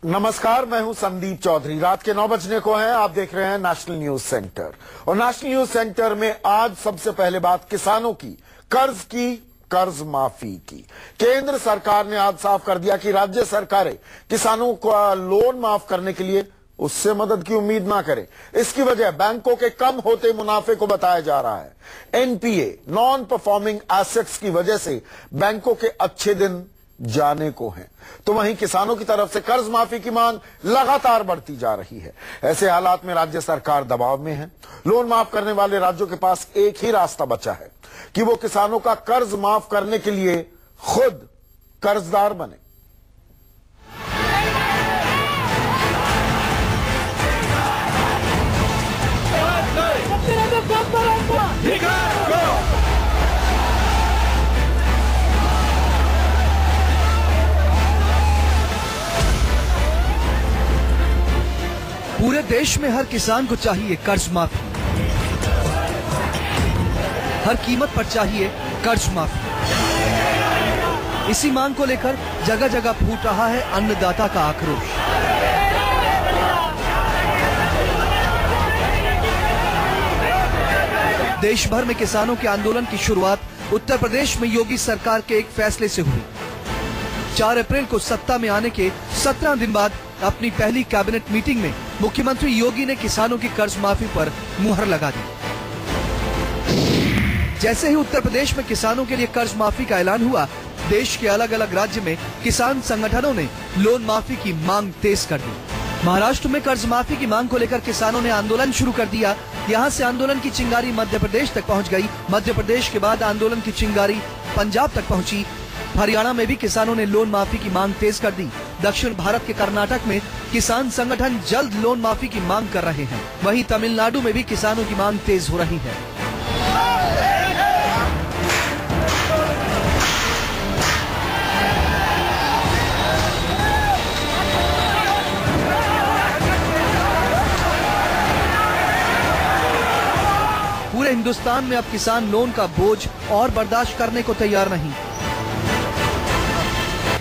नमस्कार, मैं हूं संदीप चौधरी। रात के 9 बजने को है। आप देख रहे हैं नेशनल न्यूज सेंटर। और नेशनल न्यूज सेंटर में आज सबसे पहले बात किसानों की कर्ज माफी की। केंद्र सरकार ने आज साफ कर दिया कि राज्य सरकारें किसानों का लोन माफ करने के लिए उससे मदद की उम्मीद ना करें। इसकी वजह बैंकों के कम होते मुनाफे को बताया जा रहा है। एनपीए, नॉन परफॉर्मिंग एसेट्स की वजह से बैंकों के अच्छे दिन जाने को हैं। तो वहीं किसानों की तरफ से कर्ज माफी की मांग लगातार बढ़ती जा रही है। ऐसे हालात में राज्य सरकार दबाव में है। लोन माफ करने वाले राज्यों के पास एक ही रास्ता बचा है कि वो किसानों का कर्ज माफ करने के लिए खुद कर्जदार बने। पूरे देश में हर किसान को चाहिए कर्ज माफी। हर कीमत पर चाहिए कर्ज माफी। इसी मांग को लेकर जगह जगह फूट रहा है अन्नदाता का आक्रोश। देश भर में किसानों के आंदोलन की शुरुआत उत्तर प्रदेश में योगी सरकार के एक फैसले से हुई। 4 अप्रैल को सत्ता में आने के 17 दिन बाद अपनी पहली कैबिनेट मीटिंग में मुख्यमंत्री योगी ने किसानों की कर्ज माफी पर मुहर लगा दी। जैसे ही उत्तर प्रदेश में किसानों के लिए कर्ज माफी का ऐलान हुआ, देश के अलग अलग राज्य में किसान संगठनों ने लोन माफी की मांग तेज कर दी। महाराष्ट्र में कर्ज माफी की मांग को लेकर किसानों ने आंदोलन शुरू कर दिया। यहाँ से आंदोलन की चिंगारी मध्य प्रदेश तक पहुँच गयी। मध्य प्रदेश के बाद आंदोलन की चिंगारी पंजाब तक पहुँची। हरियाणा में भी किसानों ने लोन माफी की मांग तेज कर दी। दक्षिण भारत के कर्नाटक में किसान संगठन जल्द लोन माफी की मांग कर रहे हैं। वहीं तमिलनाडु में भी किसानों की मांग तेज हो रही है। पूरे हिंदुस्तान में अब किसान लोन का बोझ और बर्दाश्त करने को तैयार नहीं।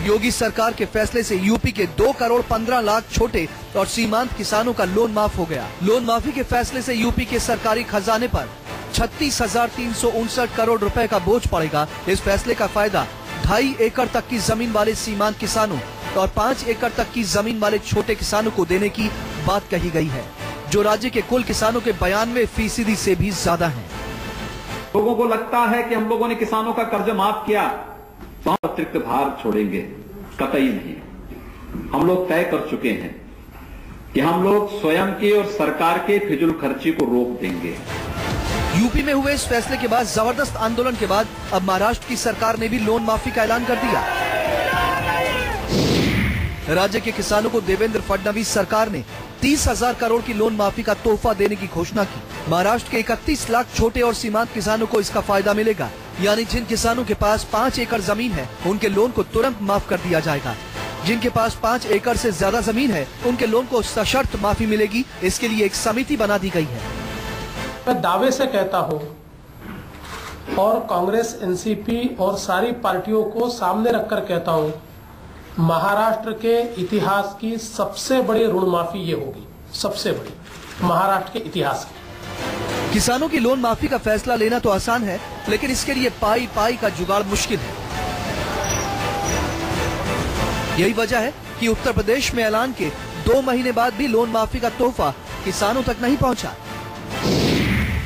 योगी सरकार के फैसले से यूपी के 2 करोड़ 15 लाख छोटे और सीमांत किसानों का लोन माफ हो गया। लोन माफी के फैसले से यूपी के सरकारी खजाने पर 36,359 करोड़ रुपए का बोझ पड़ेगा। इस फैसले का फायदा 2.5 एकड़ तक की जमीन वाले सीमांत किसानों और 5 एकड़ तक की जमीन वाले छोटे किसानों को देने की बात कही गई है, जो राज्य के कुल किसानों के 92% से भी ज्यादा है। लोगों को लगता है कि हम लोगों ने किसानों का कर्ज माफ किया तो अतिरिक्त भार छोड़ेंगे, कतई नहीं। हम लोग तय कर चुके हैं कि हम लोग स्वयं के और सरकार के फिजूल खर्ची को रोक देंगे। यूपी में हुए इस फैसले के बाद जबरदस्त आंदोलन के बाद अब महाराष्ट्र की सरकार ने भी लोन माफी का ऐलान कर दिया। राज्य के किसानों को देवेंद्र फडणवीस सरकार ने 30,000 करोड़ की लोन माफी का तोहफा देने की घोषणा की। महाराष्ट्र के 31 लाख छोटे और सीमांत किसानों को इसका फायदा मिलेगा। यानी जिन किसानों के पास 5 एकड़ जमीन है, उनके लोन को तुरंत माफ कर दिया जाएगा। जिनके पास 5 एकड़ से ज्यादा जमीन है, उनके लोन को सशर्त माफी मिलेगी। इसके लिए एक समिति बना दी गई है। मैं दावे से कहता हूं और कांग्रेस, एनसीपी और सारी पार्टियों को सामने रखकर कहता हूं, महाराष्ट्र के इतिहास की सबसे बड़ी ऋण माफी ये होगी, सबसे बड़ी महाराष्ट्र के इतिहास की। किसानों की लोन माफी का फैसला लेना तो आसान है, लेकिन इसके लिए पाई पाई का जुगाड़ मुश्किल है। यही वजह है कि उत्तर प्रदेश में ऐलान के 2 महीने बाद भी लोन माफी का तोहफा किसानों तक नहीं पहुंचा।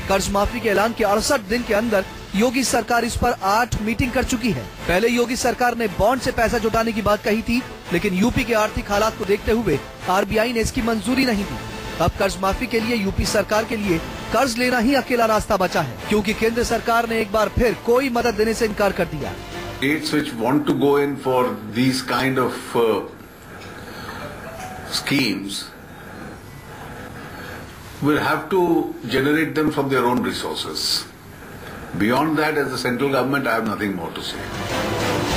कर्ज माफी के ऐलान के 68 दिन के अंदर योगी सरकार इस पर 8 मीटिंग कर चुकी है। पहले योगी सरकार ने बॉन्ड से पैसा जुटाने की बात कही थी, लेकिन यूपी के आर्थिक हालात को देखते हुए आरबीआई ने इसकी मंजूरी नहीं दी। अब कर्ज माफी के लिए यूपी सरकार के लिए कर्ज लेना ही अकेला रास्ता बचा है, क्योंकि केंद्र सरकार ने एक बार फिर कोई मदद देने से इनकार कर दिया। States which want to go in for these kind of schemes will have to generate them from their own resources. Beyond that, as the central government, I have nothing more to say.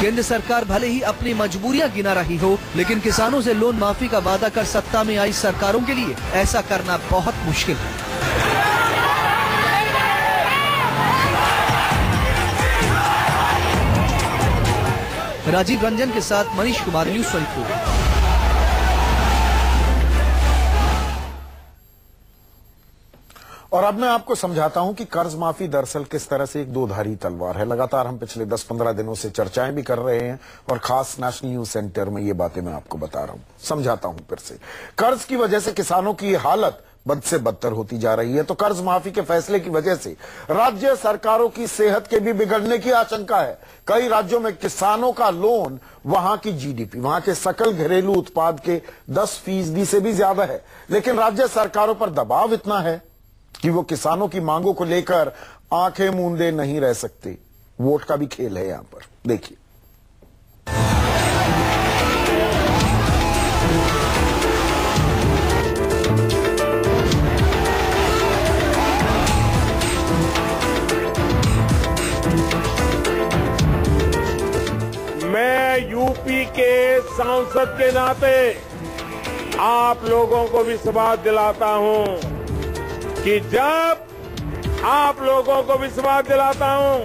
केंद्र सरकार भले ही अपनी मजबूरियां गिना रही हो, लेकिन किसानों से लोन माफी का वादा कर सत्ता में आई सरकारों के लिए ऐसा करना बहुत मुश्किल है। राजीव रंजन के साथ मनीष कुमार, न्यूज़ 24। और अब मैं आपको समझाता हूं कि कर्ज माफी दरअसल किस तरह से एक दोधारी तलवार है। लगातार हम पिछले 10-15 दिनों से चर्चाएं भी कर रहे हैं और खास नेशनल न्यूज सेंटर में ये बातें मैं आपको बता रहा हूं। समझाता हूं फिर से। कर्ज की वजह से किसानों की हालत बद से बदतर होती जा रही है, तो कर्ज माफी के फैसले की वजह से राज्य सरकारों की सेहत के भी बिगड़ने की आशंका है। कई राज्यों में किसानों का लोन वहां की जीडीपी, वहां के सकल घरेलू उत्पाद के 10% से भी ज्यादा है, लेकिन राज्य सरकारों पर दबाव इतना है कि वो किसानों की मांगों को लेकर आंखें मूंदे नहीं रह सकते। वोट का भी खेल है यहां पर, देखिए। मैं यूपी के सांसद के नाते आप लोगों को विश्वास दिलाता हूं कि जब आप लोगों को विश्वास दिलाता हूं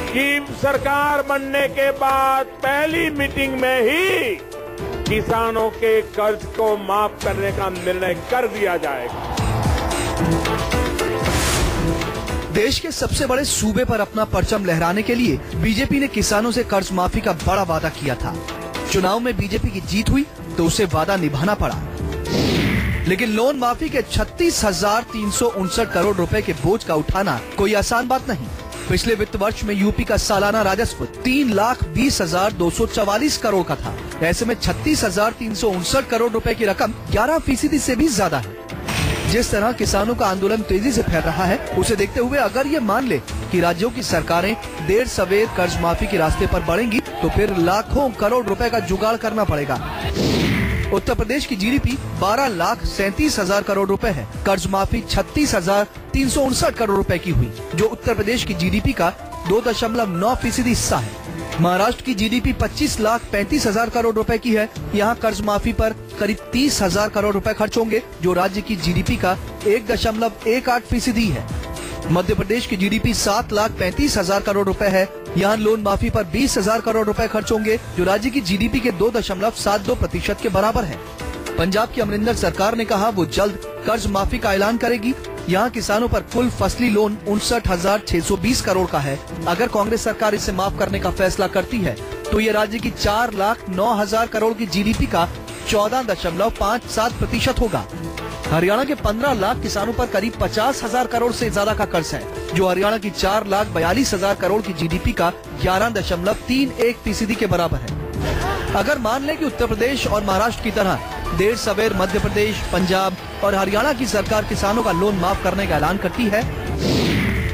कि सरकार बनने के बाद पहली मीटिंग में ही किसानों के कर्ज को माफ करने का निर्णय कर दिया जाएगा। देश के सबसे बड़े सूबे पर अपना परचम लहराने के लिए बीजेपी ने किसानों से कर्ज माफी का बड़ा वादा किया था। चुनाव में बीजेपी की जीत हुई तो उसे वादा निभाना पड़ा, लेकिन लोन माफी के 36,359 करोड़ रुपए के बोझ का उठाना कोई आसान बात नहीं। पिछले वित्त वर्ष में यूपी का सालाना राजस्व 3,20,244 करोड़ का था। ऐसे में 36,359 करोड़ रुपए की रकम 11% से भी ज्यादा है। जिस तरह किसानों का आंदोलन तेजी से फैल रहा है, उसे देखते हुए अगर ये मान ले कि राज्यों की सरकारें देर सवेर कर्ज माफी के रास्ते पर बढ़ेंगी, तो फिर लाखों करोड़ रुपए का जुगाड़ करना पड़ेगा। उत्तर प्रदेश की जीडीपी 12,37,000 करोड़ रुपए है। कर्ज माफी 36,359 करोड़ रुपए की हुई, जो उत्तर प्रदेश की जीडीपी का 2.9% हिस्सा है। महाराष्ट्र की जीडीपी 25,35,000 करोड़ रुपए की है। यहाँ कर्ज माफी पर करीब 30,000 करोड़ रुपए खर्च होंगे, जो राज्य की जीडीपी का 1.18% है। मध्य प्रदेश की जीडीपी 7,35,000 करोड़ रुपए है। यहाँ लोन माफी पर 20,000 करोड़ रुपए खर्च होंगे, जो राज्य की जीडीपी के 2.72% के बराबर है। पंजाब की अमरिंदर सरकार ने कहा वो जल्द कर्ज माफी का ऐलान करेगी। यहाँ किसानों पर कुल फसली लोन 59,620 करोड़ का है। अगर कांग्रेस सरकार इसे माफ करने का फैसला करती है, तो ये राज्य की 4,09,000 करोड़ की जीडीपी का 14.57% होगा। हरियाणा के 15 लाख किसानों पर करीब 50,000 करोड़ से ज्यादा का कर्ज है, जो हरियाणा की 4,42,000 करोड़ की जीडीपी का 11.31% के बराबर है। अगर मान लें कि उत्तर प्रदेश और महाराष्ट्र की तरह देर सवेर मध्य प्रदेश, पंजाब और हरियाणा की सरकार किसानों का लोन माफ करने का ऐलान करती है,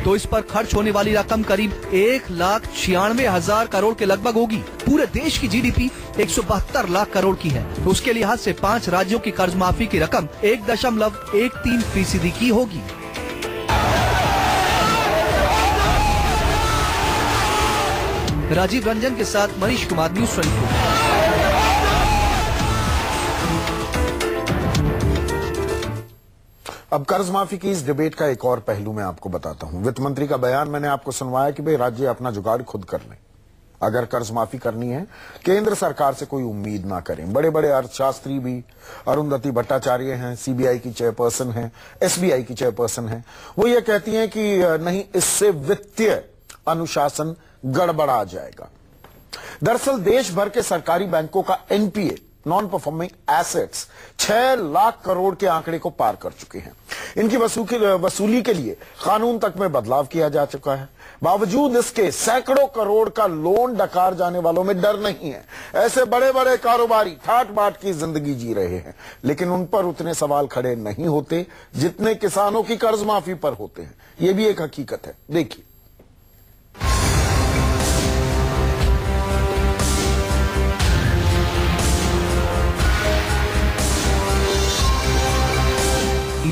तो इस पर खर्च होने वाली रकम करीब 1,96,000 करोड़ के लगभग होगी। पूरे देश की जीडीपी 172 लाख करोड़ की है, तो उसके लिहाज से 5 राज्यों की कर्ज माफी की रकम 1.13% की होगी। राजीव रंजन के साथ मनीष कुमार, न्यूज़ 24। अब कर्ज माफी की इस डिबेट का एक और पहलू मैं आपको बताता हूं। वित्त मंत्री का बयान मैंने आपको सुनवाया कि भाई राज्य अपना जुगाड़ खुद कर लें। अगर कर्ज माफी करनी है, केंद्र सरकार से कोई उम्मीद ना करें। बड़े बड़े अर्थशास्त्री भी, अरुंधति भट्टाचार्य हैं, सीबीआई की चेयरपर्सन हैं, एसबीआई की चेयरपर्सन हैं, वो ये कहती हैं कि नहीं, इससे वित्तीय अनुशासन गड़बड़ा जाएगा। दरअसल देश भर के सरकारी बैंकों का NPA, non performing assets, 6 lakh crore के आंकड़े को पार कर चुके हैं। इनकी वसूली के लिए कानून तक में बदलाव किया जा चुका है। बावजूद इसके सैकड़ों करोड़ का लोन डकार जाने वालों में डर नहीं है। ऐसे बड़े बड़े कारोबारी ठाट बाट की जिंदगी जी रहे हैं, लेकिन उन पर उतने सवाल खड़े नहीं होते जितने किसानों की कर्ज माफी पर होते हैं। यह भी एक हकीकत है, देखिए।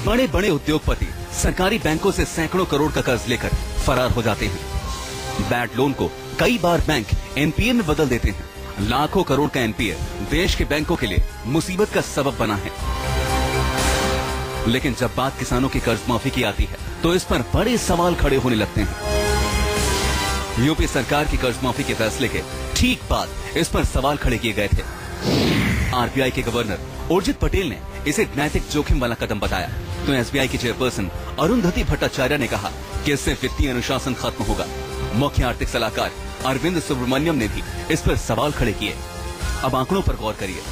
बड़े बड़े उद्योगपति सरकारी बैंकों से सैकड़ों करोड़ का कर्ज लेकर फरार हो जाते हैं। बैड लोन को कई बार बैंक एनपीए में बदल देते हैं। लाखों करोड़ का एनपीए देश के बैंकों के लिए मुसीबत का सबब बना है। लेकिन जब बात किसानों की कर्ज माफी की आती है, तो इस पर बड़े सवाल खड़े होने लगते हैं। यूपी सरकार की कर्ज माफी के फैसले के ठीक बाद इस पर सवाल खड़े किए गए थे। आरबीआई के गवर्नर उर्जित पटेल ने इसे नैतिक जोखिम वाला कदम बताया। तो एसबीआई की चेयरपर्सन अरुंधति भट्टाचार्य ने कहा कि इससे वित्तीय अनुशासन खत्म होगा। मुख्य आर्थिक सलाहकार अरविंद सुब्रमण्यम ने भी इस पर सवाल खड़े किए। अब आंकड़ों पर गौर करिए।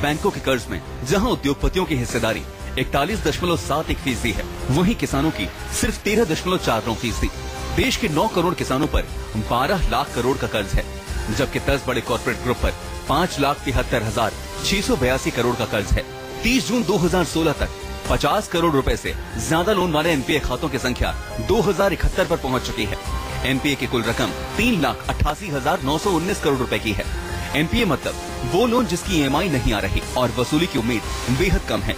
बैंकों के कर्ज में जहां उद्योगपतियों की हिस्सेदारी 41.71% है, वहीं किसानों की सिर्फ 13.49%। देश के 9 करोड़ किसानों पर 12 लाख करोड़ का कर्ज है, जबकि 10 बड़े कॉर्पोरेट ग्रुप पर 5,73,682 करोड़ का कर्ज है। 30 जून 2016 तक 50 करोड़ रुपए से ज्यादा लोन वाले एनपीए खातों की संख्या 2071 पर पहुंच चुकी है। एनपीए की कुल रकम 3,88,919 करोड़ रुपए की है। एनपीए मतलब वो लोन जिसकी ईएमआई नहीं आ रही और वसूली की उम्मीद बेहद कम है।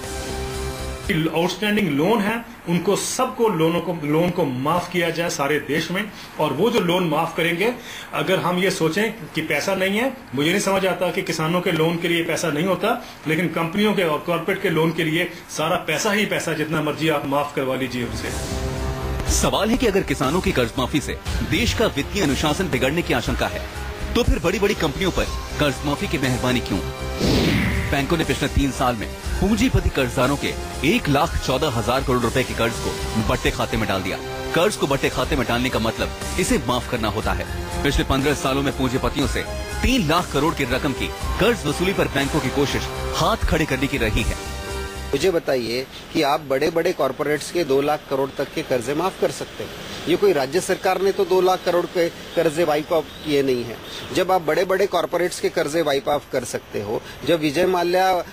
आउटस्टैंडिंग लोन है उनको सबको लोन को माफ किया जाए सारे देश में। और वो जो लोन माफ करेंगे, अगर हम ये सोचें कि पैसा नहीं है, मुझे नहीं समझ आता कि किसानों के लोन के लिए पैसा नहीं होता, लेकिन कंपनियों के और कॉर्पोरेट के लोन के लिए सारा पैसा ही पैसा, जितना मर्जी आप माफ करवा लीजिए उनसे। सवाल है कि अगर किसानों की कर्ज माफी से देश का वित्तीय अनुशासन बिगड़ने की आशंका है, तो फिर बड़ी बड़ी कंपनियों पर कर्ज माफी की मेहरबानी क्यों? बैंकों ने पिछले 3 साल में पूंजीपति कर्जदारों के 1,14,000 करोड़ रुपए के कर्ज को बट्टे खाते में डाल दिया। कर्ज को बट्टे खाते में डालने का मतलब इसे माफ करना होता है। पिछले 15 सालों में पूंजीपतियों से 3 लाख करोड़ की रकम की कर्ज वसूली पर बैंकों की कोशिश हाथ खड़े करने की रही है। मुझे बताइए कि आप बड़े बड़े कॉर्पोरेट्स के 2 लाख करोड़ तक के कर्जे माफ कर सकते हैं? ये कोई राज्य सरकार ने तो 2 लाख करोड़ के कर्जे वाइप ऑफ किए नहीं है। जब आप बड़े बड़े कॉर्पोरेट्स के कर्जे वाइप ऑफ कर सकते हो, जब विजय माल्या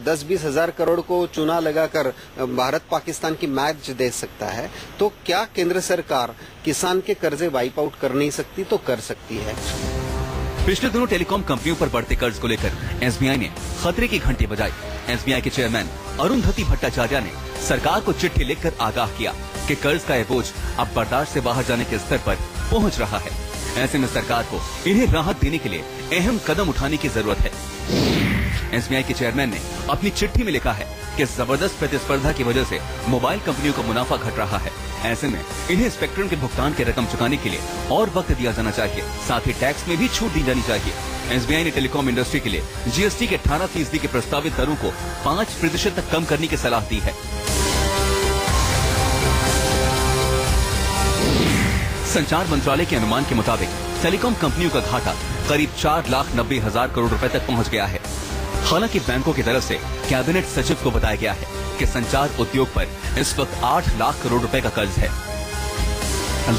10-20 हजार करोड़ को चूना लगाकर भारत पाकिस्तान की मैच दे सकता है, तो क्या केंद्र सरकार किसान के कर्जे वाइप आउट कर नहीं सकती? तो कर सकती है। पिछले दिनों टेलीकॉम कंपनियों पर बढ़ते कर्ज को लेकर एसबीआई ने खतरे की घंटी बजाई। एसबीआई के चेयरमैन अरुंधति भट्टाचार्य ने सरकार को चिट्ठी लिखकर आगाह किया कि कर्ज का यह बोझ अब बर्दाश्त से बाहर जाने के स्तर पर पहुंच रहा है। ऐसे में सरकार को इन्हें राहत देने के लिए अहम कदम उठाने की जरूरत है। एसबीआई के चेयरमैन ने अपनी चिट्ठी में लिखा है कि जबरदस्त प्रतिस्पर्धा की वजह से मोबाइल कंपनियों का मुनाफा घट रहा है। ऐसे में इन्हें स्पेक्ट्रम के भुगतान की रकम चुकाने के लिए और वक्त दिया जाना चाहिए। साथ ही टैक्स में भी छूट दी जानी चाहिए। एसबीआई ने टेलीकॉम इंडस्ट्री के लिए जीएसटी के 18% की प्रस्तावित दरों को 5% तक कम करने की सलाह दी है। संचार मंत्रालय के अनुमान के मुताबिक टेलीकॉम कंपनियों का घाटा करीब 4,90,000 करोड़ रुपए तक पहुंच गया है। हालांकि बैंकों की तरफ से कैबिनेट सचिव को बताया गया है कि संचार उद्योग पर इस वक्त 8 लाख करोड़ रुपए का कर्ज है।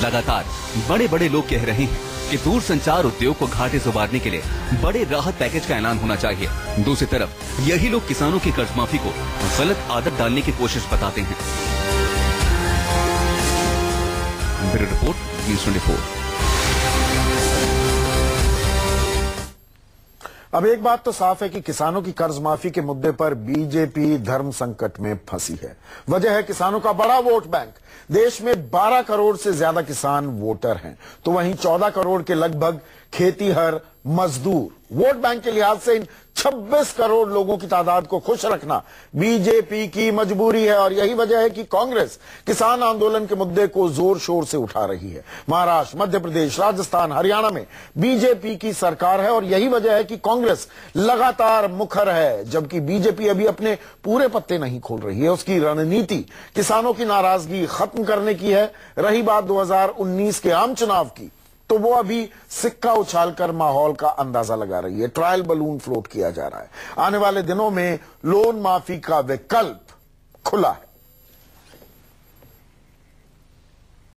लगातार बड़े बड़े लोग कह रहे हैं कि दूर संचार उद्योग को घाटे से उबारने के लिए बड़े राहत पैकेज का ऐलान होना चाहिए। दूसरी तरफ यही लोग किसानों की कर्ज माफी को गलत आदत डालने की कोशिश बताते हैं। Bureau report news 24। अब एक बात तो साफ है कि किसानों की कर्ज माफी के मुद्दे पर बीजेपी धर्म संकट में फंसी है। वजह है किसानों का बड़ा वोट बैंक। देश में 12 करोड़ से ज्यादा किसान वोटर हैं, तो वहीं 14 करोड़ के लगभग खेतीहर मजदूर। वोट बैंक के लिहाज से इन 26 करोड़ लोगों की तादाद को खुश रखना बीजेपी की मजबूरी है और यही वजह है कि कांग्रेस किसान आंदोलन के मुद्दे को जोर शोर से उठा रही है। महाराष्ट्र, मध्य प्रदेश, राजस्थान, हरियाणा में बीजेपी की सरकार है और यही वजह है कि कांग्रेस लगातार मुखर है, जबकि बीजेपी अभी अपने पूरे पत्ते नहीं खोल रही है। उसकी रणनीति किसानों की नाराजगी खत्म करने की है। रही बात 2019 के आम चुनाव की, तो वो अभी सिक्का उछालकर माहौल का अंदाजा लगा रही है। ट्रायल बलून फ्लोट किया जा रहा है। आने वाले दिनों में लोन माफी का विकल्प खुला है।